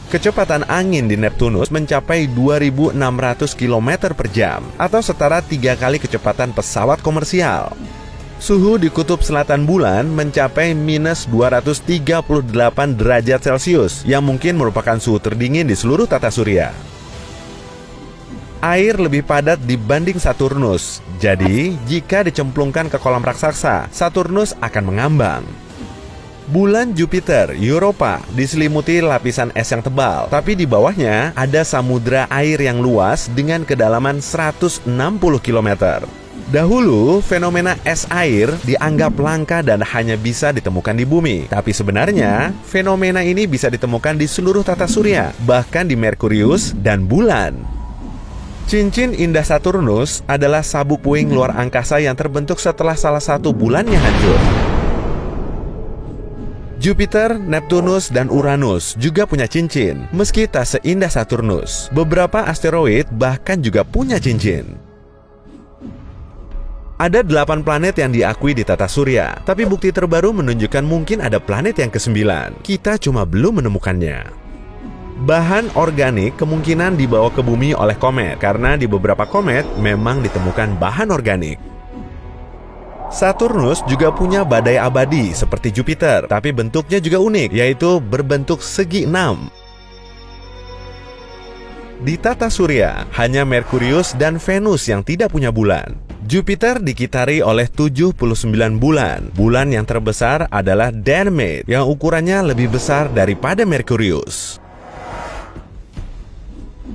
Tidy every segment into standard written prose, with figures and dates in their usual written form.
Kecepatan angin di Neptunus mencapai 2.600 km per jam, atau setara 3 kali kecepatan pesawat komersial. Suhu di kutub selatan bulan mencapai minus 238 derajat Celcius, yang mungkin merupakan suhu terdingin di seluruh tata surya. Air lebih padat dibanding Saturnus, jadi jika dicemplungkan ke kolam raksasa, Saturnus akan mengambang. Bulan Jupiter, Europa, diselimuti lapisan es yang tebal, tapi di bawahnya ada samudra air yang luas dengan kedalaman 160 km. Dahulu, fenomena es air dianggap langka dan hanya bisa ditemukan di bumi. Tapi sebenarnya, fenomena ini bisa ditemukan di seluruh tata surya, bahkan di Merkurius dan bulan. Cincin indah Saturnus adalah sabuk puing luar angkasa yang terbentuk setelah salah satu bulannya hancur. Jupiter, Neptunus, dan Uranus juga punya cincin, meski tak seindah Saturnus. Beberapa asteroid bahkan juga punya cincin. Ada 8 planet yang diakui di tata surya, tapi bukti terbaru menunjukkan mungkin ada planet yang ke-9. Kita cuma belum menemukannya. Bahan organik kemungkinan dibawa ke bumi oleh komet, karena di beberapa komet memang ditemukan bahan organik. Saturnus juga punya badai abadi seperti Jupiter, tapi bentuknya juga unik, yaitu berbentuk segi 6. Di tata surya, hanya Merkurius dan Venus yang tidak punya bulan. Jupiter dikitari oleh 79 bulan. Bulan yang terbesar adalah Ganymede, yang ukurannya lebih besar daripada Merkurius.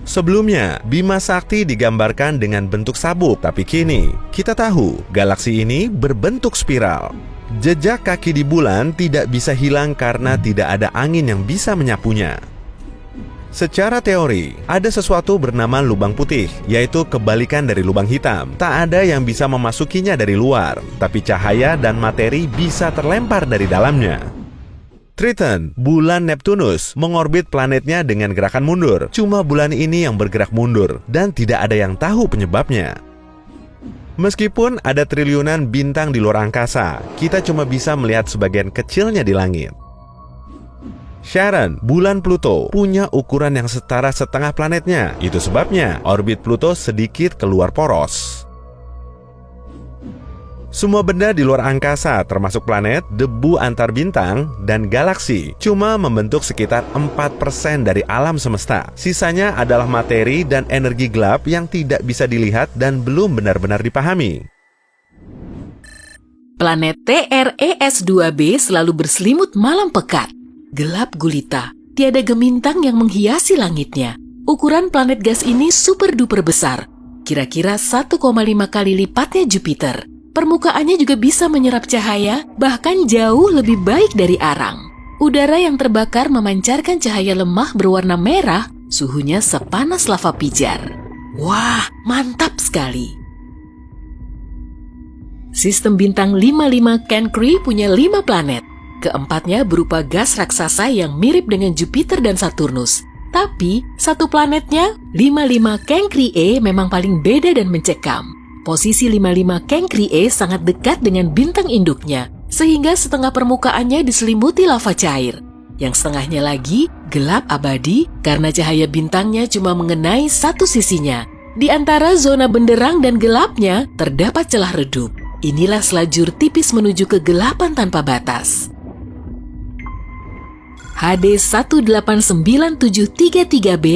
Sebelumnya, Bima Sakti digambarkan dengan bentuk sabuk, tapi kini kita tahu galaksi ini berbentuk spiral. Jejak kaki di bulan tidak bisa hilang karena tidak ada angin yang bisa menyapunya. Secara teori, ada sesuatu bernama lubang putih, yaitu kebalikan dari lubang hitam. Tak ada yang bisa memasukinya dari luar, tapi cahaya dan materi bisa terlempar dari dalamnya. Triton, bulan Neptunus, mengorbit planetnya dengan gerakan mundur. Cuma bulan ini yang bergerak mundur, dan tidak ada yang tahu penyebabnya. Meskipun ada triliunan bintang di luar angkasa, kita cuma bisa melihat sebagian kecilnya di langit. Charon, bulan Pluto, punya ukuran yang setara setengah planetnya. Itu sebabnya orbit Pluto sedikit keluar poros. Semua benda di luar angkasa, termasuk planet, debu antar bintang, dan galaksi, cuma membentuk sekitar 4% dari alam semesta. Sisanya adalah materi dan energi gelap yang tidak bisa dilihat dan belum benar-benar dipahami. Planet TRES-2b selalu berselimut malam pekat. Gelap gulita, tiada gemintang yang menghiasi langitnya. Ukuran planet gas ini super duper besar, kira-kira 1,5 kali lipatnya Jupiter. Permukaannya juga bisa menyerap cahaya, bahkan jauh lebih baik dari arang. Udara yang terbakar memancarkan cahaya lemah berwarna merah, suhunya sepanas lava pijar. Wah, mantap sekali! Sistem bintang 55 Cancri punya 5 planet. Keempatnya berupa gas raksasa yang mirip dengan Jupiter dan Saturnus. Tapi, satu planetnya, 55 Cancri E, memang paling beda dan mencekam. Posisi 55 Cancri E sangat dekat dengan bintang induknya, sehingga setengah permukaannya diselimuti lava cair. Yang setengahnya lagi gelap abadi karena cahaya bintangnya cuma mengenai satu sisinya. Di antara zona benderang dan gelapnya terdapat celah redup. Inilah selajur tipis menuju kegelapan tanpa batas. HD 189733b,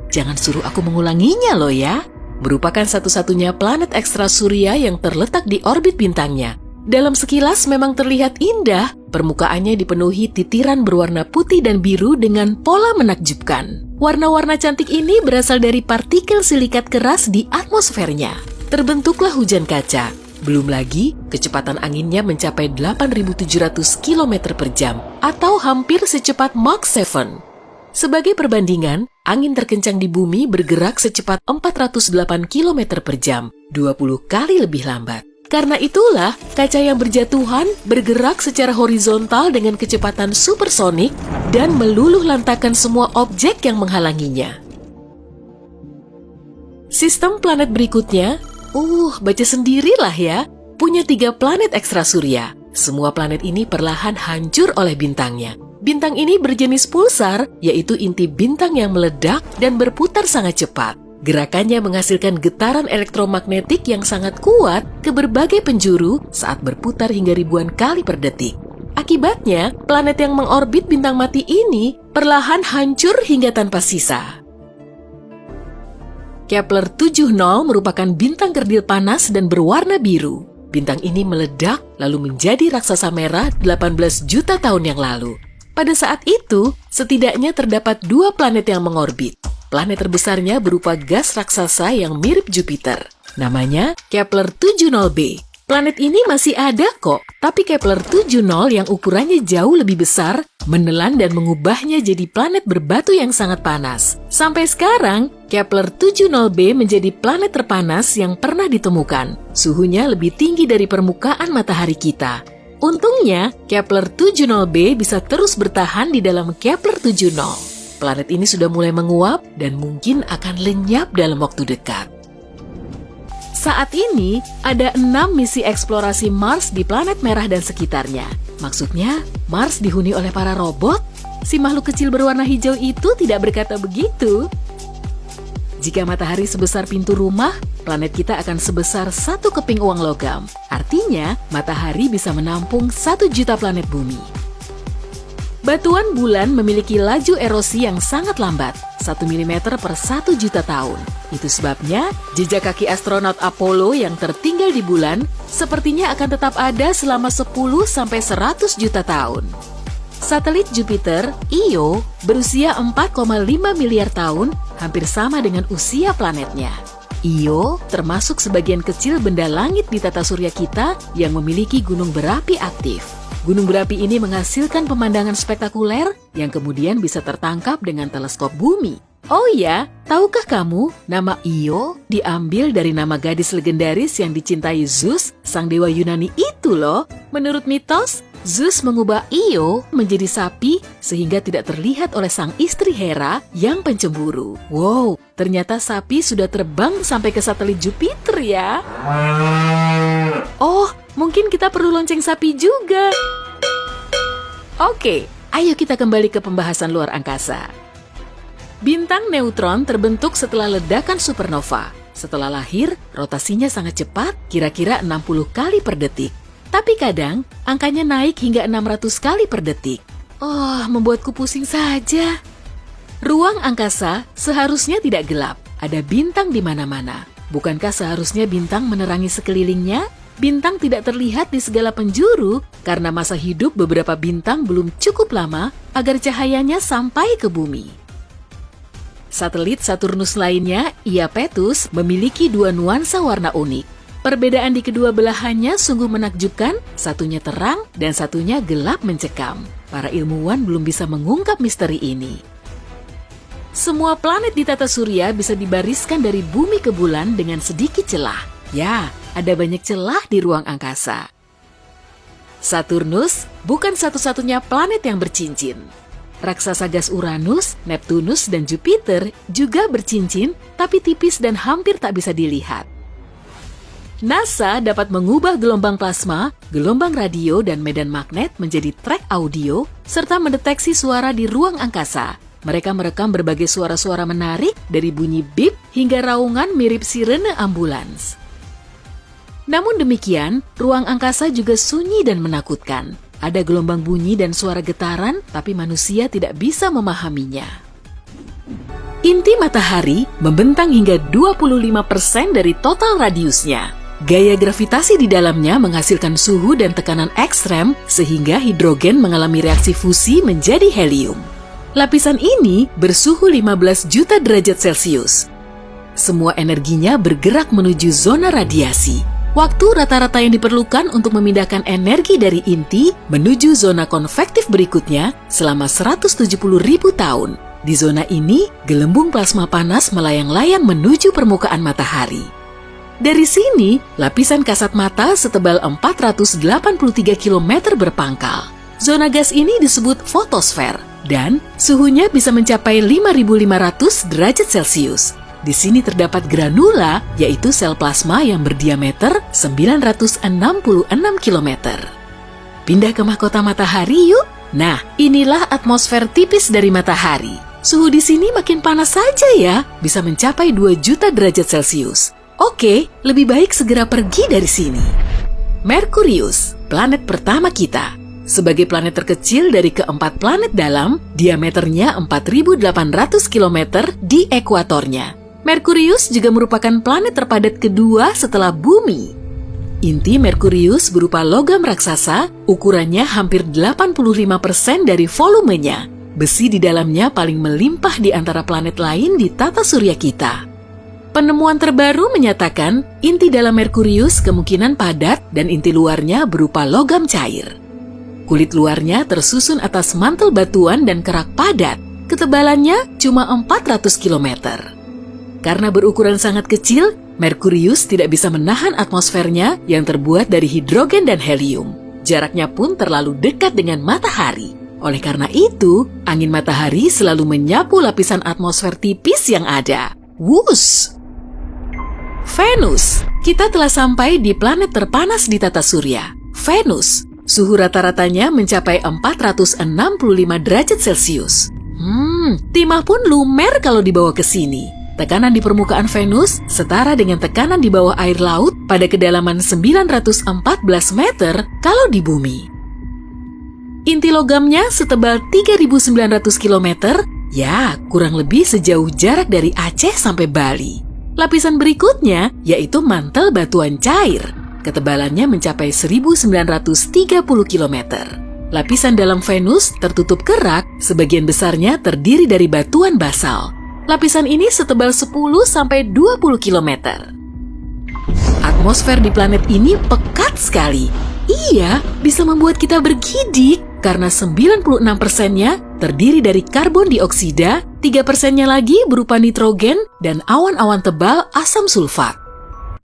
jangan suruh aku mengulanginya loh ya. Merupakan satu-satunya planet ekstra surya yang terletak di orbit bintangnya. Dalam sekilas memang terlihat indah, permukaannya dipenuhi titiran berwarna putih dan biru dengan pola menakjubkan. Warna-warna cantik ini berasal dari partikel silikat keras di atmosfernya. Terbentuklah hujan kaca. Belum lagi, kecepatan anginnya mencapai 8.700 km per jam atau hampir secepat Mach 7. Sebagai perbandingan, angin terkencang di bumi bergerak secepat 408 km per jam, 20 kali lebih lambat. Karena itulah, kaca yang berjatuhan bergerak secara horizontal dengan kecepatan supersonik dan meluluh lantakan semua objek yang menghalanginya. Sistem planet berikutnya, baca sendirilah ya, punya 3 planet ekstra surya. Semua planet ini perlahan hancur oleh bintangnya. Bintang ini berjenis pulsar, yaitu inti bintang yang meledak dan berputar sangat cepat. Gerakannya menghasilkan getaran elektromagnetik yang sangat kuat ke berbagai penjuru saat berputar hingga ribuan kali per detik. Akibatnya, planet yang mengorbit bintang mati ini perlahan hancur hingga tanpa sisa. Kepler 70 merupakan bintang kerdil panas dan berwarna biru. Bintang ini meledak lalu menjadi raksasa merah 18 juta tahun yang lalu. Pada saat itu, setidaknya terdapat 2 planet yang mengorbit. Planet terbesarnya berupa gas raksasa yang mirip Jupiter. Namanya Kepler 70b. Planet ini masih ada kok, tapi Kepler 70 yang ukurannya jauh lebih besar, menelan dan mengubahnya jadi planet berbatu yang sangat panas. Sampai sekarang, Kepler 70b menjadi planet terpanas yang pernah ditemukan. Suhunya lebih tinggi dari permukaan matahari kita. Untungnya, Kepler 70b bisa terus bertahan di dalam Kepler 70. Planet ini sudah mulai menguap dan mungkin akan lenyap dalam waktu dekat. Saat ini, ada 6 misi eksplorasi Mars di planet merah dan sekitarnya. Maksudnya, Mars dihuni oleh para robot? Si makhluk kecil berwarna hijau itu tidak berkata begitu. Jika matahari sebesar pintu rumah, planet kita akan sebesar 1 keping uang logam. Artinya, matahari bisa menampung 1 juta planet bumi. Batuan bulan memiliki laju erosi yang sangat lambat, 1 mm per 1 juta tahun. Itu sebabnya, jejak kaki astronot Apollo yang tertinggal di bulan sepertinya akan tetap ada selama 10-100 juta tahun. Satelit Jupiter, Io, berusia 4,5 miliar tahun, hampir sama dengan usia planetnya. Io termasuk sebagian kecil benda langit di tata surya kita yang memiliki gunung berapi aktif. Gunung berapi ini menghasilkan pemandangan spektakuler yang kemudian bisa tertangkap dengan teleskop bumi. Oh ya, tahukah kamu nama Io diambil dari nama gadis legendaris yang dicintai Zeus, sang dewa Yunani itu loh. Menurut mitos, Zeus mengubah Io menjadi sapi sehingga tidak terlihat oleh sang istri Hera yang pencemburu. Wow, ternyata sapi sudah terbang sampai ke satelit Jupiter ya. Oh, mungkin kita perlu lonceng sapi juga. Oke, ayo kita kembali ke pembahasan luar angkasa. Bintang neutron terbentuk setelah ledakan supernova. Setelah lahir, rotasinya sangat cepat, kira-kira 60 kali per detik. Tapi kadang, angkanya naik hingga 600 kali per detik. Oh, membuatku pusing saja. Ruang angkasa seharusnya tidak gelap. Ada bintang di mana-mana. Bukankah seharusnya bintang menerangi sekelilingnya? Bintang tidak terlihat di segala penjuru karena masa hidup beberapa bintang belum cukup lama agar cahayanya sampai ke bumi. Satelit Saturnus lainnya, Iapetus, memiliki 2 nuansa warna unik. Perbedaan di kedua belahannya sungguh menakjubkan, satunya terang dan satunya gelap mencekam. Para ilmuwan belum bisa mengungkap misteri ini. Semua planet di tata surya bisa dibariskan dari bumi ke bulan dengan sedikit celah. Ya, ada banyak celah di ruang angkasa. Saturnus bukan satu-satunya planet yang bercincin. Raksasa gas Uranus, Neptunus, dan Jupiter juga bercincin, tapi tipis dan hampir tak bisa dilihat. NASA dapat mengubah gelombang plasma, gelombang radio, dan medan magnet menjadi trek audio, serta mendeteksi suara di ruang angkasa. Mereka merekam berbagai suara-suara menarik, dari bunyi bip hingga raungan mirip sirene ambulans. Namun demikian, ruang angkasa juga sunyi dan menakutkan. Ada gelombang bunyi dan suara getaran, tapi manusia tidak bisa memahaminya. Inti matahari membentang hingga 25% dari total radiusnya. Gaya gravitasi di dalamnya menghasilkan suhu dan tekanan ekstrem, sehingga hidrogen mengalami reaksi fusi menjadi helium. Lapisan ini bersuhu 15 juta derajat Celcius. Semua energinya bergerak menuju zona radiasi. Waktu rata-rata yang diperlukan untuk memindahkan energi dari inti menuju zona konvektif berikutnya selama 170.000 tahun. Di zona ini, gelembung plasma panas melayang-layang menuju permukaan matahari. Dari sini, lapisan kasat mata setebal 483 km berpangkal. Zona gas ini disebut fotosfer, dan suhunya bisa mencapai 5.500 derajat Celcius. Di sini terdapat granula, yaitu sel plasma yang berdiameter 966 km. Pindah ke mahkota matahari yuk! Nah, inilah atmosfer tipis dari matahari. Suhu di sini makin panas saja ya, bisa mencapai 2 juta derajat Celcius. Oke, lebih baik segera pergi dari sini. Merkurius, planet pertama kita. Sebagai planet terkecil dari keempat planet dalam, diameternya 4.800 km di ekuatornya. Merkurius juga merupakan planet terpadat kedua setelah Bumi. Inti Merkurius berupa logam raksasa, ukurannya hampir 85% dari volumenya. Besi di dalamnya paling melimpah di antara planet lain di tata surya kita. Penemuan terbaru menyatakan inti dalam Merkurius kemungkinan padat dan inti luarnya berupa logam cair. Kulit luarnya tersusun atas mantel batuan dan kerak padat. Ketebalannya cuma 400 km. Karena berukuran sangat kecil, Merkurius tidak bisa menahan atmosfernya yang terbuat dari hidrogen dan helium. Jaraknya pun terlalu dekat dengan matahari. Oleh karena itu, angin matahari selalu menyapu lapisan atmosfer tipis yang ada. Wush! Venus. Kita telah sampai di planet terpanas di tata surya. Venus. Suhu rata-ratanya mencapai 465 derajat Celcius. Timah pun lumer kalau dibawa ke sini. Tekanan di permukaan Venus setara dengan tekanan di bawah air laut pada kedalaman 914 meter kalau di bumi. Inti logamnya setebal 3.900 km, ya kurang lebih sejauh jarak dari Aceh sampai Bali. Lapisan berikutnya yaitu mantel batuan cair. Ketebalannya mencapai 1.930 km. Lapisan dalam Venus tertutup kerak, sebagian besarnya terdiri dari batuan basal. Lapisan ini setebal 10-20 km. Atmosfer di planet ini pekat sekali. Iya, bisa membuat kita bergidik karena 96%-nya terdiri dari karbon dioksida, 3%-nya lagi berupa nitrogen dan awan-awan tebal asam sulfat.